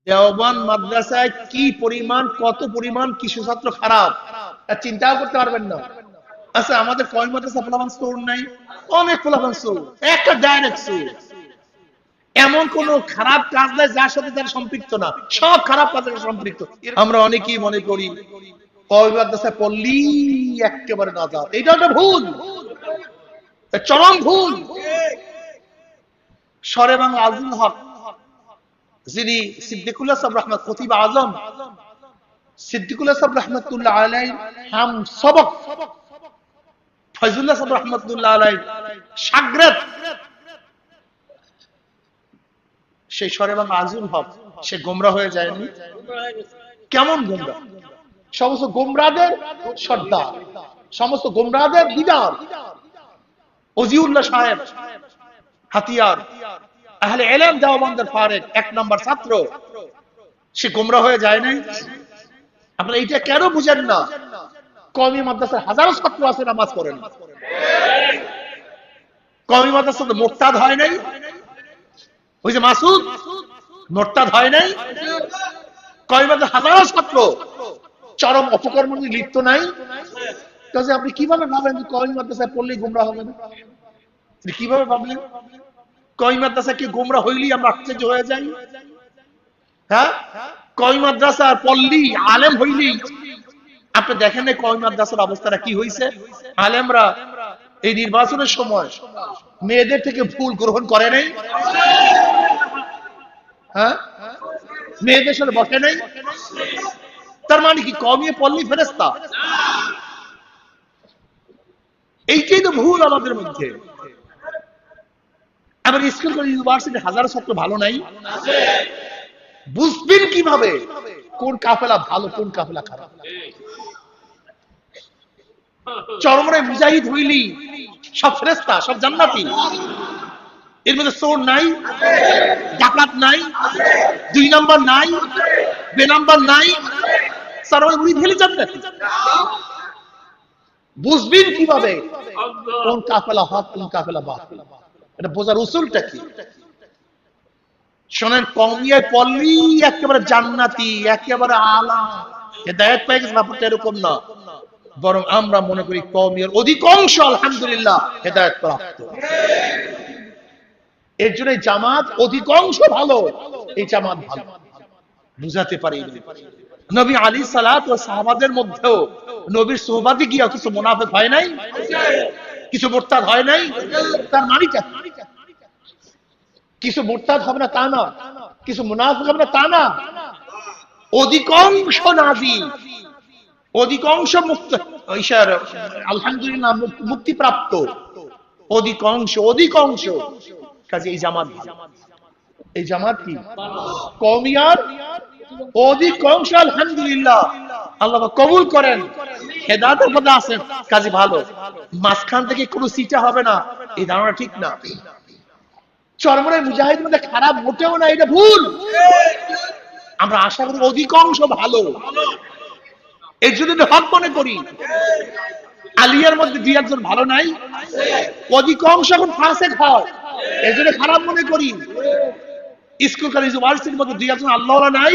দেওবন্দ মাদ্রাসায় কি পরিমাণ, কত পরিমাণ কিছু ছাত্র খারাপ তা চিন্তাও করতে পারবেন না। আচ্ছা, আমাদের কয় মাদ্রাসা ফলাফল স্টোর নাই? অনেক ফলাফল স্টোর, একটা ডাইরেক্ট স্টোর। এমন কোন খারাপ কাজ নাই যার সাথে তারা সম্পৃক্ত না, সব খারাপ কাজের সাথে সম্পৃক্ত। আমরা অনেকেই মনে করি কয় মাদ্রাসায় পড়লি একেবারে নাজাত, এটা একটা ভুল, চরম ভুল। সরে বাংলা আজুল হক, যিনি সিদ্দিকুল্লাহ সাহেব রহমত খতিব আজম সিদ্দিকুল্লাহ সাহেব রহমতুল্লাহ আলাই হাম সবক ফয়জুল্লাহ সাহেব রহমতুল্লাহ আলাই শাগরেদ, সেই সরে বাংলা আজুল হক সে গোমরা হয়ে যায়নি? কেমন গোমরা? সমস্ত গোমরাদের সর্দার, সমস্ত গোমরাদের লিডার ওজিউল্লাহ সাহেব হাতিয়ার, আহলে ইলম দেওবন্দের ফারেক, এক নম্বর ছাত্র, সে গোমরা হয়ে যায় নাই? আপনারা এইটা কেন বুঝেন না? কওমি মাদ্রাসার হাজারো ছাত্র আছে নামাজ পড়েন, কওমি মাদ্রাসা তো মোরতাদ হয় নাই। ওই যে মাসুদ মোরতাদ হয় নাই? কওমি মাদ্রাসার হাজারো ছাত্র চরম অপকর্মে লিপ্ত নাই? কাজে আপনি কিভাবে ভাবেন যে কওমি মাদ্রাসায় পড়লেই গোমরা হবে না? কিভাবে ভাবলেন? কওমি মাদ্রাসা কি গোমরা হইলেই আমরা আশ্চর্য হয়ে যাই? হ্যাঁ, কওমি মাদ্রাসা পড়লি আলেম হইলি? আপনি দেখেন না কওমি মাদ্রাসার অবস্থাটা কি হয়েছে? আলেমরা এই নির্বাচনের সময় মেয়েদের থেকে ফুল গ্রহণ করে নাই? হ্যাঁ, মেয়েদের সাথে বসে নাই? তার মানে কি কওমি পড়লি ফেরেশতা? এইটাই তো ভুল আমাদের মধ্যে। আবার স্কুল কলেজ ইউনিভার্সিটি হাজারো ছাত্র ভালো নাই? বুঝবেন কিভাবে কোন কাফেলা ভালো কোন কাফেলা খারাপ? চরমরায় মুজাহিদ হইলি সব ফেরেশতা, সব জান্নাতি? এর মধ্যে চোর নাই, ডাকাত নাই, দুই নাম্বার নাই, বে নাম্বার নাই, চরমরায় উড়ি ফেলে জান্নাতি? বুঝবেন কিভাবে কোন কাফেলা হক কোন কাফেলা বাতিল? এটা বোঝার উসুলটা কি? শোনেন, কওমিয়ায় পড়লি একেবারে জান্নাতি, একেবারে আলা হেদায়েত পেয়ে গেছে, ব্যাপারটা এরকম না। বরং আমরা মনে করি কওমিয়ার অধিকাংশ আলহামদুলিল্লাহ হেদায়েত প্রাপ্ত। এর জন্য জামাত অধিকাংশ ভালো, এই জামাত ভালো বুঝাতে পারি। নবী আলী সালাত ও সাহাবাদের মধ্যেও নবীর সোহবাতে গিয়ে কিছু মুনাফিক হয় নাই, কিছু মুরতাদ হয় নাই? তার মানিটা কিছু মুরতাদ হবে না তা না, কিছু মুনাফিক হবে না তা না। অধিকাংশ নাজি, অধিকাংশ মুক্ত আলহামদুলিল্লাহ মুক্তিপ্রাপ্ত, অধিকাংশ অধিকাংশ। কাজে এই জামাত, এই জামাত কি কওমিয়ার অধিকাংশ আলহামদুলিল্লাহ আল্লাহ কবুল করেন, হেদায়েতের পথে আছেন, কাজে ভালো। মাঝখান থেকে কোনো সিটা হবে না, এই ধারণা ঠিক না। চরমরায় মুজাহিদ মধ্যে খারাপ মোটেও না, এটা ভুল। আমরা আশা করি অধিকাংশ ভালো, এর জন্য হক মনে করি। আলিয়ার মধ্যে দুই একজন ভালো নাই, অধিকাংশ এখন ফাসেক হয়, এর জন্য খারাপ মনে করি। স্কুল কলেজ ইউনিভার্সিটির মধ্যে দুই একজন আল্লাহওয়ালা নাই,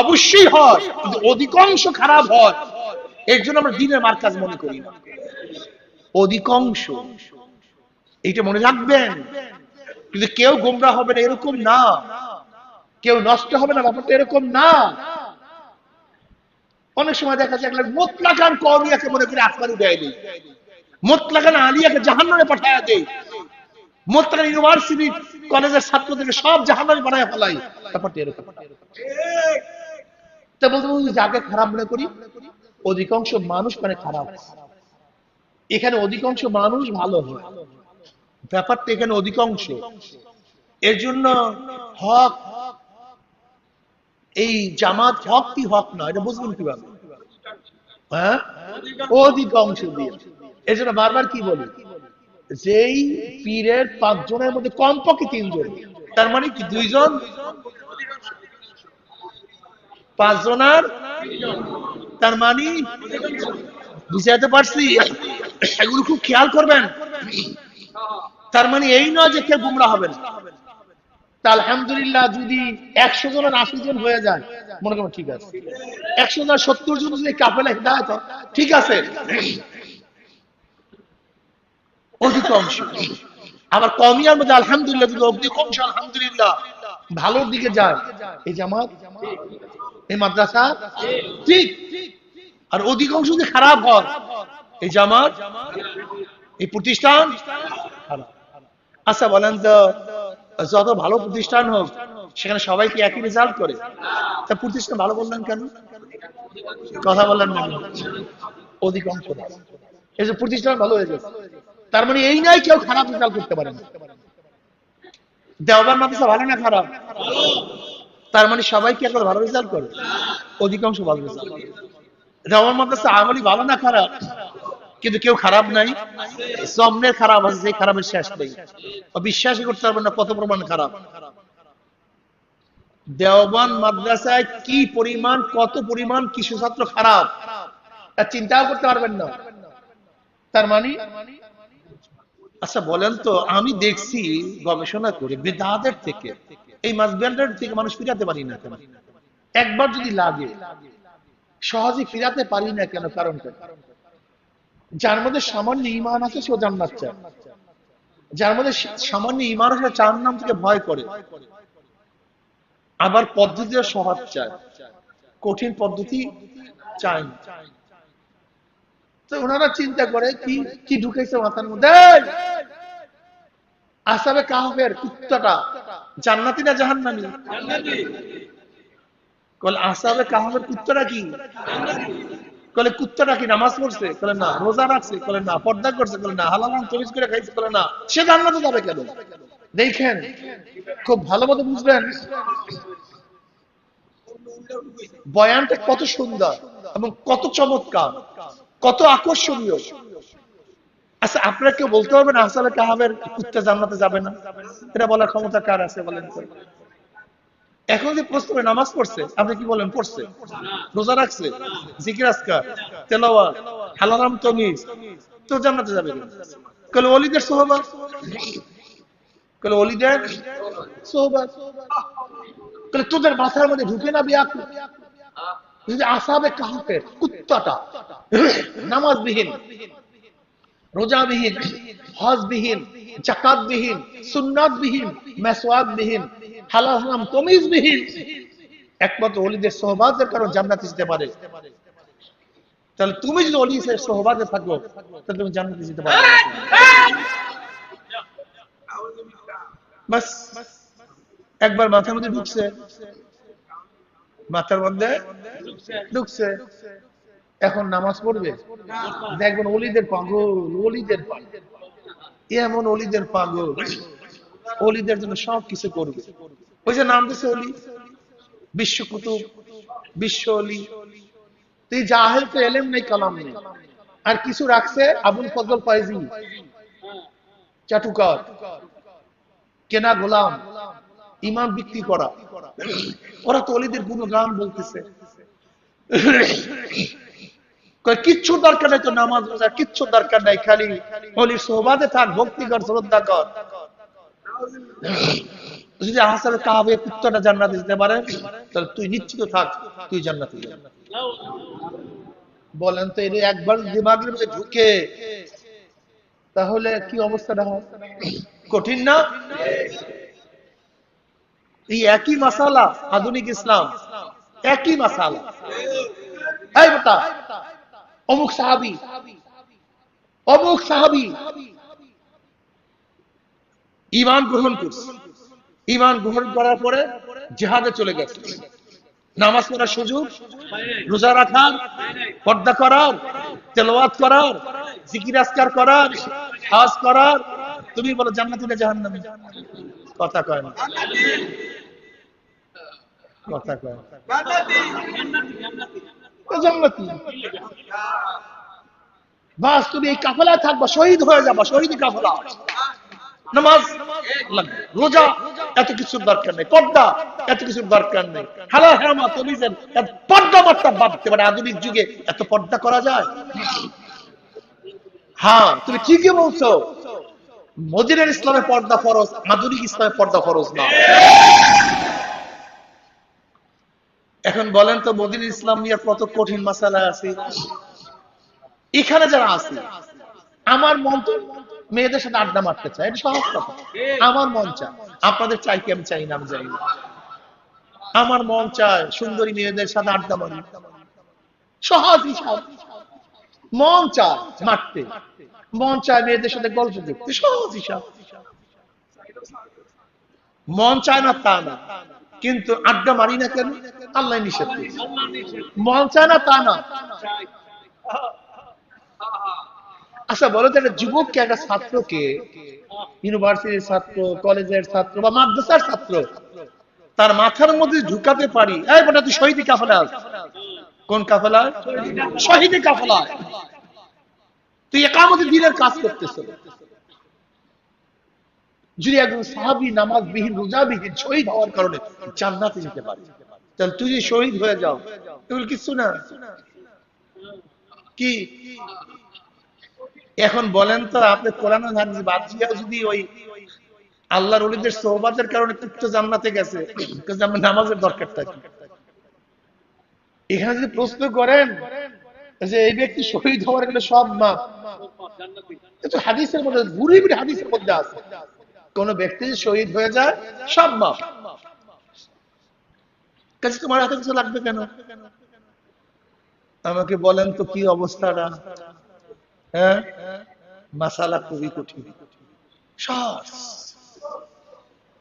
অবশ্যই হয়, কিন্তু অধিকাংশ খারাপ হয়, এর জন্য আমরা দ্বীনের মারকাজ মনে করি না। অধিকাংশ, এইটা মনে রাখবেন। কিন্তু কেউ গোমরা হবে না এরকম না, কেউ নষ্ট হবে না ব্যাপারটা এরকম না। অনেক সময় দেখা যায় মুতলাকান কওমিয়াকে মনে করে আসমানে উঠায় দেয়, মুতলাকান আলিয়াকে জাহান্নামে পাঠায় দেয়, মুতলাকান ইউনিভার্সিটি কলেজের ছাত্রদেরকে সব জাহান্নামে বানায় ফেলাই, ব্যাপারটা এরকম। তা বলতে যাকে খারাপ মনে করি, অধিকাংশ মানুষ মানে খারাপ, এখানে অধিকাংশ মানুষ ভালো হয়, ব্যাপারটা এখানে অধিকাংশ। এর জন্য হক, এই জামাত হক কি হক না এটা বুঝবেন কিভাবে? হ্যাঁ, অধিকাংশ দিয়ে। এর জন্য বারবার কি বলি, যেই পীরের 5 জনের মধ্যে কমপক্ষে 3 জন, তার মানে কি 2 জন, 5 জনের, তার মানে বুঝাতে পারছি? এগুলো খুব খেয়াল করবেন। তার মানে এই নয় যে কেউ গুমরা হবে না, তা আলহামদুলিল্লাহ যদি 100 জনের 80 জন হয়ে যায় মনে করো ঠিক আছে, 100 জন 70 জন যদি কাফেলা হিদায়াত হয় ঠিক আছে। অধিকাংশ আবার কমিয়ার মধ্যে আলহামদুলিল্লাহ যদি অধিকাংশ আলহামদুলিল্লাহ ভালোর দিকে যায়, এই জামাত এই মাদ্রাসা ঠিক। আর অধিকাংশ যদি খারাপ হয় এই জামাত এই প্রতিষ্ঠান খারাপ। আচ্ছা বলেন তো, যত ভালো প্রতিষ্ঠান হোক সেখানে সবাই কি একই রেজাল্ট করে? তা প্রতিষ্ঠান ভালো বললেন কেন? কথা বললেন না, অধিকাংশ এই যে প্রতিষ্ঠান ভালো হয়ে গেছে তার মানে এই নয় কেউ খারাপ রেজাল্ট করতে পারে না। দেওবন্দ মাদ্রাসা ভালো না খারাপ? তার মানে সবাই কি একবার ভালো রেজাল্ট করে? অধিকাংশ ভালো রেজাল্ট। দেওবন্দ মাদ্রাসা আমলি ভালো না খারাপ? কিন্তু কেউ খারাপ নাই, জমনের খারাপ আছে, যে খারাপের শেষ নেই, বিশ্বাসই করতে পারবেন না কত প্রমাণ খারাপ। দেওবন্দ মাদ্রাসায় কি পরিমাণ, কত পরিমাণ কিছু ছাত্র খারাপ তা চিন্তাও করতে পারবেন না। তার মানে আচ্ছা বলেন তো, আমি দেখছি গবেষণা করে বিদআতের থেকে এই মাসবিয়ানদের থেকে মানুষ ফিরাতে পারি না কেন? একবার যদি লাগে সহজে ফিরাতে পারি না কেন? কারণটা, যার মধ্যে সামান্য ঈমান আছে সে জান্নাত চায়, যার মধ্যে সামান্য ঈমান আছে জাহান্নাম থেকে ভয় করে, আবার পদ্ধতিও সহজ চায়, কঠিন পদ্ধতি চায় না। তো ওনারা চিন্তা করে কি কি ঢুকেছে মাথার মধ্যে, আসহাবে কাহফের কুত্তাটা জান্নাতি না জাহান্নামী? কল আসহাবে কাহফের কুত্তাটা কি? কলে কুত্তাটা কি নামাজ পড়ছে? কলে না। রোজা রাখছে? কলে না। পর্দা করছে? কলে না। হালাল হারাম তমিজ করে খাইছে? কলে না। সে জান্নাতে যাবে কেন? দেখেন খুব ভালো মতো বুঝবেন বয়ানটা কত সুন্দর এবং কত চমৎকার, কত আকর্ষণীয়। আচ্ছা আপনারা কেউ বলতে পারবেন আসহাবে কাহফের কুত্তা জান্নাতে যাবে না? এটা বলার ক্ষমতা কার আছে বলেন? এখন যে প্রশ্ন করে নামাজ পড়ছে, আপনি কি বলেন? পড়ছে। রোজা রাখছে, জিকির আজকার, তেলাওয়াত, হালাল হারাম তমিজ, তো জান্নাতে যাবে না। কলে ওলিদের সোহবত, কলে ওলিদের সোহবত, কলে তোদের মাথার মধ্যে ঢুকে না বিয়াকুল? যদি আসহাবে কাহফের কুত্তাটা নামাজবিহীন, রোজাবিহীন, হজবিহীন, যাকাতবিহীন, সুন্নাতবিহীন, মেসওয়াকবিহীন, হালাল হারাম তমিজবিহীন, একমাত্র ওলিদের সোহবাতের কারণে জান্নাতে যেতে পারে, তাহলে তুমি যদি ওলিদের সোহবাতে থাকো তাহলে তুমি জান্নাতে যেতে পারবে না। বাস একবার মাথার মধ্যে ঢুকছে, মাথার মধ্যে ঢুকছে, এখন নামাজ পড়বে, দেখবেন ওলিদের পাগল, ওলিদের পাগল, এমন ওলিদের পাগল, ওলিদের জন্য সব কিছু করবে। ওই যে নাম দিচ্ছে ওলি, বিশ্ব কুতুব, বিশ্ব ওলি। তুই জাহেল, তো এলেম নেই, কালাম নেই, আর কিছু রাখছে আবুল ফজল ফয়জি, চাটুকার, কেনা গোলাম, ইমাম বিক্রি করা, ওরা তো ওলিদের গুণগান বলতেছে। কিচ্ছু দরকার নাই তো নামাজ রোজা, কিচ্ছু দরকার নাই, খালি ওলির সোহবাতে থাক, ভক্তি কর, শ্রদ্ধা কর। যদি আসহাবে কাহফের কুত্তাটা জান্নাতে যেতে পারে তাহলে তুই নিশ্চিত থাক তুই জান্নাতে যাবি। বলেন তো, এটা একবার দিমাগের মধ্যে ঢুকে তাহলে কি অবস্থাটা হয়? কঠিন না? এই একই মাসালা আধুনিক ইসলাম, একই মাসালা। এই বেটা, অমুক সাহাবী, অমুক সাহাবী ঈমান গ্রহণ করছে, ঈমান গ্রহণ করার পরে জিহাদে চলে গেছে, নামাজ পড়ার সুযোগ, রোজা রাখার, পর্দা করার, তেলাওয়াত করার, জিকির আজকার করার, হজ করার, তুমি বলো জান্নাতি না জাহান্নামী? কথা কয় না, কথা কয় না। জান্নাতি। বাস তুমি এই কাফেলায় থাকবা, শহীদ হয়ে যাবা, শহীদ কাফেলা। নামাজ লাগবে, রোজা এত কিছুর দরকার নেই, পর্দা এত কিছুর দরকার নেই, হালাল হারাম তমিজের পর্দা মাত্রা বাড়তে পারে। আধুনিক যুগে এত পর্দা করা যায়? হ্যাঁ তুমি ঠিকই বলছো, মদিনার ইসলামে পর্দা ফরজ, আধুনিক ইসলামে পর্দা ফরজ না। এখন বলেন তো মদিনার ইসলাম নিয়ে কত কঠিন মাসালা আছে। এখানে যারা আছে, আমার মন তো মেয়েদের সাথে আড্ডা মারতে চায়, এটা সহজ কথা। আমার মন চায়, আপনাদের চাই কি আমি চাই না, আমি চাই না। আমার মন চায় সুন্দরী মেয়েদের সাথে আড্ডা মারি, সহজ হিসাব। মন চায় মারতে, মন চায় মেয়েদের সাথে গল্প করতে, সহজ হিসাব। মন চায় না তা না, কিন্তু আড্ডা মারি না কেন? আল্লাহ নিষেধ করেছে। মন চায় না তা না। আচ্ছা বলো তো, একটা যুবককে, একটা ছাত্রকে, ইউনিভার্সিটির ছাত্র, কলেজের ছাত্র বা মাদ্রাসার ছাত্র, তার মাথার মধ্যে ঢুকাতে পারি, এই বেটা তুই শহীদি কাফেলা আছ। কোন কাফেলা? শহীদি কাফেলা। তুই ইকামতে দ্বীনের কাজ করতেছ। যদি একজন সাহাবী নামাজবিহীন, রোজাবিহীন শহীদ হওয়ার কারণে জান্নাতে যেতে পারে, তাহলে তুই যদি শহীদ হয়ে যাও, এগুলো কিছু না। কি এখন বলেন তো, আপনি কোরআন হাদিস বাদ দিয়া যদি ওই আল্লাহর ওলিদের সোহবাতের কারণে কুত্তা জান্নাতে গেছে, আমার নামাজের দরকারটা কি? এখানে যদি প্রশ্ন করেন যে এই ব্যক্তি শহীদ হওয়ার গেলে সব মাপ, হাদিসের মধ্যে, বুড়ি হাদিসের মধ্যে আছে, কোন ব্যক্তি শহীদ হয়ে যায় সব মাপ। কাছে তোমার হাতে কিছু লাগবে কেন? আমাকে বলেন তো কি অবস্থাটা? হ্যাঁ, মাসালা খুবই কঠিন। সহজ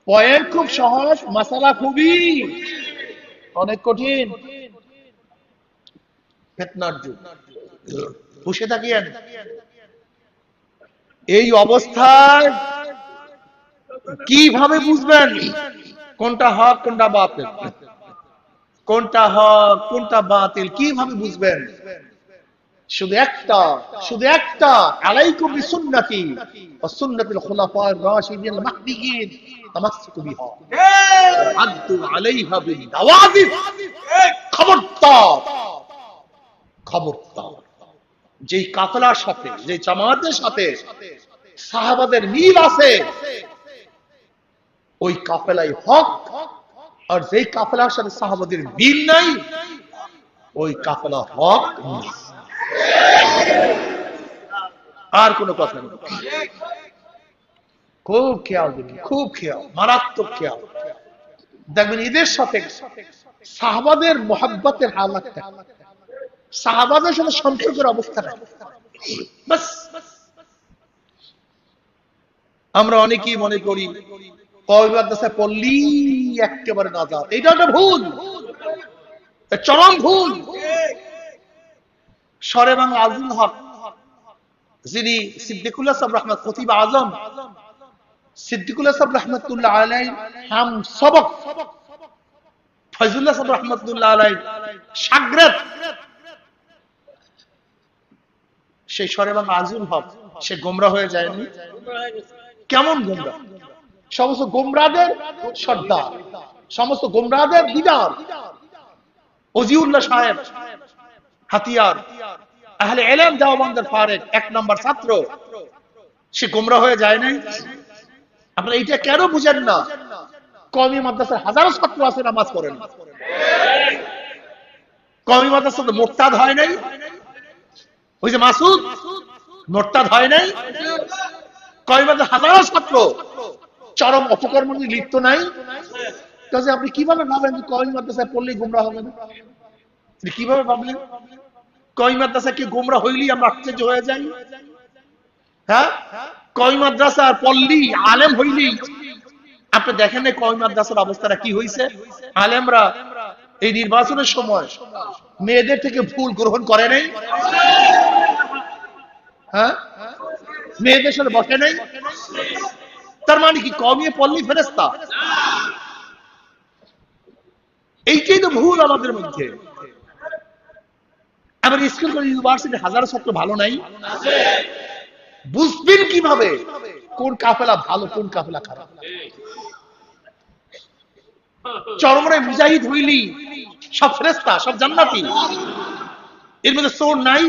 পয়েন্ট খুব সহজ, মাসালা খুবই অনেক কঠিন। ফিতনার যুগ, বসে থাকিয়েন। এই অবস্থায় কিভাবে বুঝবেন কোনটা হক কোনটা বাতিল, কোনটা হক কোনটা বাতিল, কিভাবে বুঝবেন? শুধু একটা আলাইকুম বিসুন্নতি ওয়া সুন্নাতিল খুলাফায়ে রাশিদিন আল মাহদিয়িন তামাসসাকু বিহা আদু আলাইহা বিন নাওয়াজিব। খবরদার, যেই কাফেলার সাথে, যে জামাতের সাথে সাহাবাদের মিল আছে, ওই কাফেলাই হক। আর যেই কাফেলার সাথে সাহাবাদের মিল নাই, ওই কাফেলা হক না। আর কোন কথা নেই। খুব খেয়াল দিন, খুব খেয়াল, মারাত্মক খেয়াল। দেখবেন এদের সাথে সাহাবাদের মোহাব্বতের হালাতটা, সাহাবাদের সাথে সম্পর্কের অবস্থাটা, বাস। আমরা অনেকেই মনে করি কওমি মাদ্রাসায় পড়লি একেবারে নাজাত। এটা একটা ভুল, চরম ভুল। শরে বাংলা আজম হক, যিনি সিদ্দিকুল্লাহ সাহেব রহমত, খতিব আজম সিদ্দিকুল্লাহ সাহেব রহমতুল্লাহ আলাইহি হাম সবক, ফয়জুল্লাহ সাহেব রহমতুল্লাহ আলাইহি শাগরেদ, সেই শরে বাংলা আজম হক, সে গোমরা হয়ে যায়নি? কেমন গোমরা? সমস্ত গোমরাদের সর্দার, সমস্ত গোমরাদের লিডার ওজিউল্লাহ সাহেব হাতিয়ার, আহলে ইলম দেওবন্দের ফারেক, 1 নম্বর ছাত্র, সে গোমরা হয়ে যায় নাই? আপনারা এইটা কেন বুঝেন না? কওমি মাদ্রাসার হাজারো ছাত্র আছে, নামাজ পড়েন। কওমি মাদ্রাসা তো মুরতাদ হয় নাই? ওই যে মাসুদ মুরতাদ হয় নাই? কওমি মাদ্রাসার হাজারো ছাত্র চরম অপকর্মে লিপ্ত নাই? কাজে আপনি কিভাবে ভাবেন যে কওমি মাদ্রাসায় পড়লেই গোমরা হবে না? কিভাবে ভাবলেন? কওমি মাদ্রাসা কি গোমরা হইলেই আমরা আশ্চর্য হয়ে যাই? হ্যাঁ, কওমি মাদ্রাসা পড়লি আলেম হইলি? আপনি দেখেন না কওমি মাদ্রাসার অবস্থাটা কি হয়েছে? আলেমরা এই নির্বাচনের সময় মেয়েদের থেকে ফুল গ্রহণ করে নাই? হ্যাঁ, মেয়েদের সাথে বসে নাই? তার মানে কি কওমি পড়লি ফেরেশতা? এইটাই তো ভুল আমাদের মধ্যে। আমার স্কুল কলেজ ইউনিভার্সিটি হাজারো ছাত্র ভালো নাই? বুঝবেন কিভাবে কোন কাফেলা ভালো কোন কাফেলা খারাপ? চরমরায় মুজাহিদ হইলি সব ফেরেশতা, সব জান্নাতি? এর মধ্যে চোর নাই,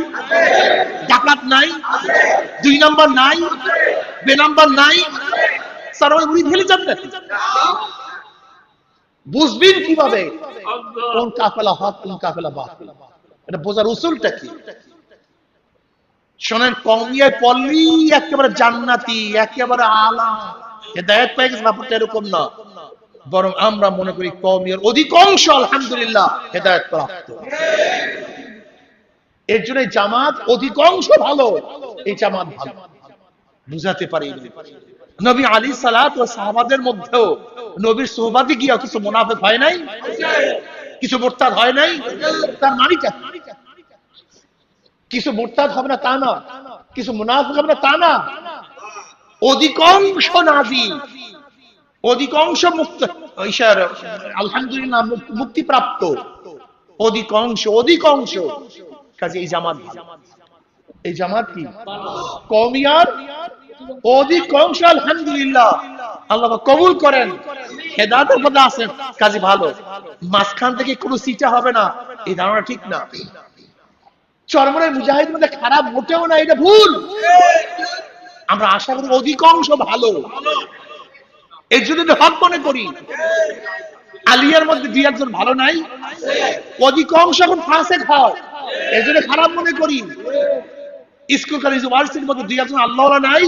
ডাকাত নাই, 2 নম্বর নাই, বেনাম্বার নাই, স্যার ওই উড়ি ফেলে যান নাকি? বুঝবেন কিভাবে কোন কাফেলা হক কোন কাফেলা বাতিল? এটা বোঝার উসুলটা কি? শোনেন, কওমিয়ায় পড়লি একেবারে জান্নাতি, একেবারে আলা হেদায়েত পেয়ে গেছে, ব্যাপারটা এরকম না। বরং আমরা মনে করি কওমিয়ার অধিকাংশ আলহামদুলিল্লাহ হেদায়েত প্রাপ্ত। এর জন্য জামাত অধিকাংশ ভালো, এই জামাত ভালো বুঝাতে পারি। নবী আলী সালাত ও সাহাবাদের মধ্যেও নবীর সোহবাতে গিয়ে কিছু মুনাফিক হয় নাই, কিছু মুরতাদ হয় নাই। তার মানিটা কিছু মুরতাদ হবে না তা না, কিছু মুনাফিক হবে না তা না। অধিকাংশ নাজি, অধিকাংশ মুক্ত আলহামদুলিল্লাহ মুক্তিপ্রাপ্ত, অধিকাংশ অধিকাংশ। কাজে এই জামাত, এই জামাত কি কওমিয়ার অধিকাংশ আলহামদুলিল্লাহ আল্লাহ কবুল করেন, হেদায়েতের পথে আছেন, কাজে ভালো। মাঝখান থেকে কোনো সিটা হবে না, এই ধারণা ঠিক না। চরমনের মুজাহিদের মধ্যে খারাপ মোটেও না, এটা ভুল। আমরা আশা করি অধিকাংশ ভালো, এর জন্য হক মনে করি। আলিয়ার মধ্যে দুই একজন ভালো নাই, অধিকাংশ এখন ফাসেক হয়, এর জন্য খারাপ মনে করি। স্কুল কলেজ ইউনিভার্সিটির মধ্যে দুই একজন আল্লাহওয়ালা নাই,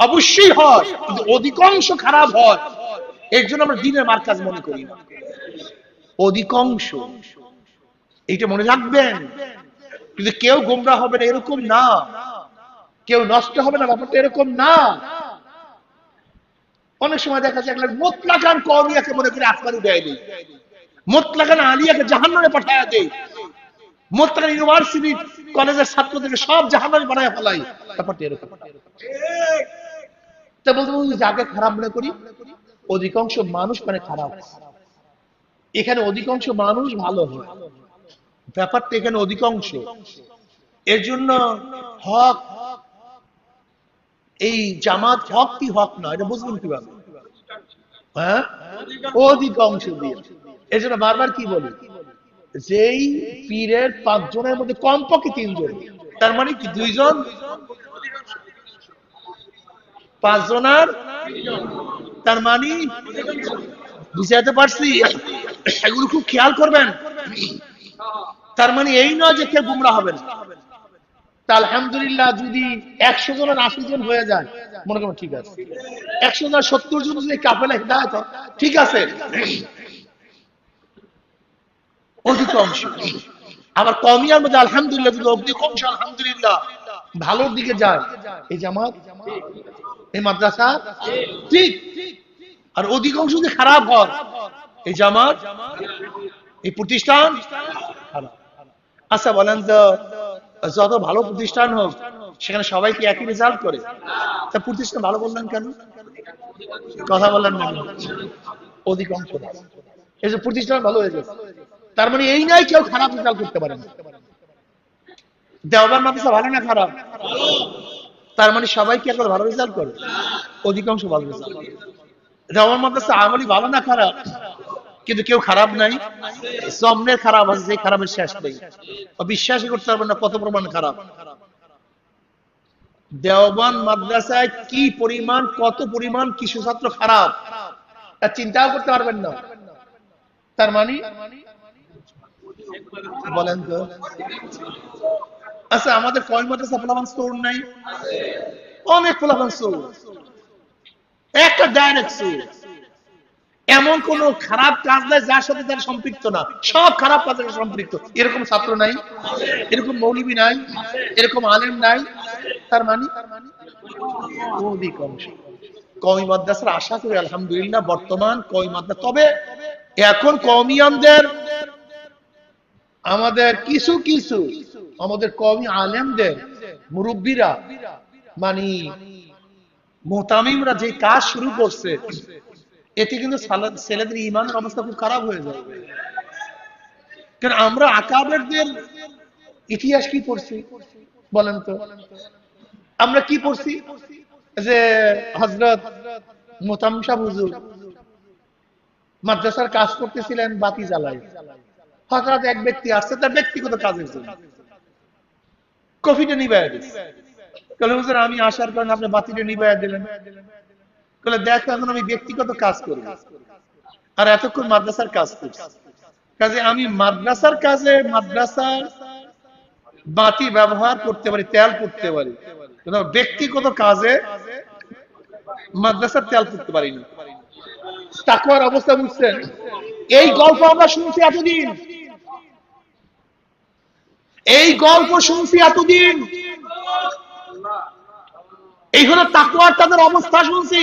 অবশ্যই হয়, কিন্তু অধিকাংশ খারাপ হয়, এর জন্য আমরা দ্বীনের মারকাজ মনে করি না। অধিকাংশ, এইটা মনে রাখবেন। কিন্তু কেউ গোমরা হবে না এরকম না, কেউ নষ্ট হবে না ব্যাপারটা এরকম না। অনেক সময় দেখা যায় মুতলাকান কওমিয়াকে মনে করে আসমানে দেয় নেই, মুতলাকান আলিয়াকে জাহান্নামে পাঠায়া দেয়, মুতলাকান ইউনিভার্সিটি কলেজের ছাত্রদেরকে সব জাহান্নামে বানায় ফেলাই, ব্যাপারটা এরকম। তা বলতে যাকে খারাপ মনে করি, অধিকাংশ মানুষ মানে খারাপ, এখানে অধিকাংশ মানুষ ভালো হয়, ব্যাপারটা এখানে অধিকাংশ। এর জন্য হক, এই জামাত হক কি হক না এটা বুঝবেন কিভাবে? হ্যাঁ, অধিকাংশ দিয়ে। এর জন্য বারবার কি বলি, যেই পীরের 5 জনের মধ্যে কমপক্ষে 3 জন, তার মানে কি 2 জন, 5 জনের, তার মানে বুঝাতে পারছি? এগুলো খুব খেয়াল করবেন। তার মানে এই নয় যে কেউ গুমরা হবে না। তা আলহামদুলিল্লাহ যদি 100 জনের 80 জন হয়ে যায়, মনে করুন ঠিক আছে। 100 জন 70 জন যদি কাফেলা হিদায়াত হয়, ঠিক আছে, অধিকাংশ। আবার কওমিয়ার মধ্যে আলহামদুলিল্লাহ যদি অধিকাংশ আলহামদুলিল্লাহ ভালোর দিকে যায়, এই জামাত, এই মাদ্রাসা ঠিক। আর অধিকাংশ যদি খারাপ হয়, এই জামাত, এই প্রতিষ্ঠান খারাপ। আচ্ছা বলেন তো, যত ভালো প্রতিষ্ঠান হোক সেখানে সবাই কি একই রেজাল্ট করে? তা প্রতিষ্ঠান ভালো বললেন কেন? কথা বললেন না, অধিকাংশ। এই যে প্রতিষ্ঠান ভালো হয়ে গেছে, তার মানে এই নয় কেউ খারাপ রেজাল্ট করতে পারে না। দেওবন্দ মাদ্রাসা ভালো না খারাপ? তার মানে সবাই কি এখন ভালো রেজাল্ট করে? অধিকাংশ ভালো রেজাল্ট। দেওবন্দ মাদ্রাসা আমলি ভালো না খারাপ? কিন্তু কেউ খারাপ নাই, সামনের খারাপ আছে, যে খারাপের শেষ নেই, বিশ্বাসই করতে পারবেন না কত প্রমাণ খারাপ। দেওবন্দ মাদ্রাসায় কি পরিমাণ, কত পরিমাণ কিছু ছাত্র খারাপ, তা চিন্তাও করতে পারবেন না। তার মানে বলেন তো, আচ্ছা আমাদের কয় মাদ্রাসা ফলাফল স্টোর নাই? অনেক ফলাফল স্টোর, একটা ডাইরেক্ট স্টোর। এমন কোন খারাপ কাজ নাই যার সাথে তারা সম্পৃক্ত না, সব খারাপ কাজের সাথে সম্পৃক্ত। এরকম ছাত্র নাই, এরকম মৌলবী নাই, এরকম আলেম নাই। তার মানে অধিকাংশ কওমি মাদ্রাসার আশা করি আলহামদুলিল্লাহ বর্তমান কওমি মাদ্রাসা। তবে এখন কওমিয়ানদের, আমাদের কিছু কিছু আমাদের কওমি আলেমদের মুরব্বীরা মানে মুহতামিমরা যে কাজ শুরু করছে, এতে কিন্তু ছেলেদের ঈমানের অবস্থা খুব খারাপ হয়ে যাবে। কারণ আমরা আকাবেরদের ইতিহাস কি পড়ছি বলেন তো? আমরা কি পড়ছি যে হযরত মুহতামিম সাহেব হুজুর মাদ্রাসার কাজ করতেছিলেন, বাতি জ্বালায়, হঠাৎ এক ব্যক্তি আসছে তার ব্যক্তিগত কাজের জন্য, কফিটা নিবে গেছে। বলে হুজুর আমি আসার কারণে আপনি বাতিটা নিভাইয়া দিলেন। বলে দেখো এখন আমি ব্যক্তিগত কাজ করব, আর এতক্ষণ মাদ্রাসার কাজ করছি, কাজে আমি মাদ্রাসার কাজে মাদ্রাসার বাতি ব্যবহার করতে পারি, তেল করতে পারি, কিন্তু ব্যক্তিগত কাজে মাদ্রাসার তেল করতে পারি না। তাকওয়ার অবস্থা বুঝছেন? এই গল্প আমরা শুনছি এতদিন, এই গল্প শুনছি এতদিন, এই হলো তাকওয়ার তাদের অবস্থা শুনছি।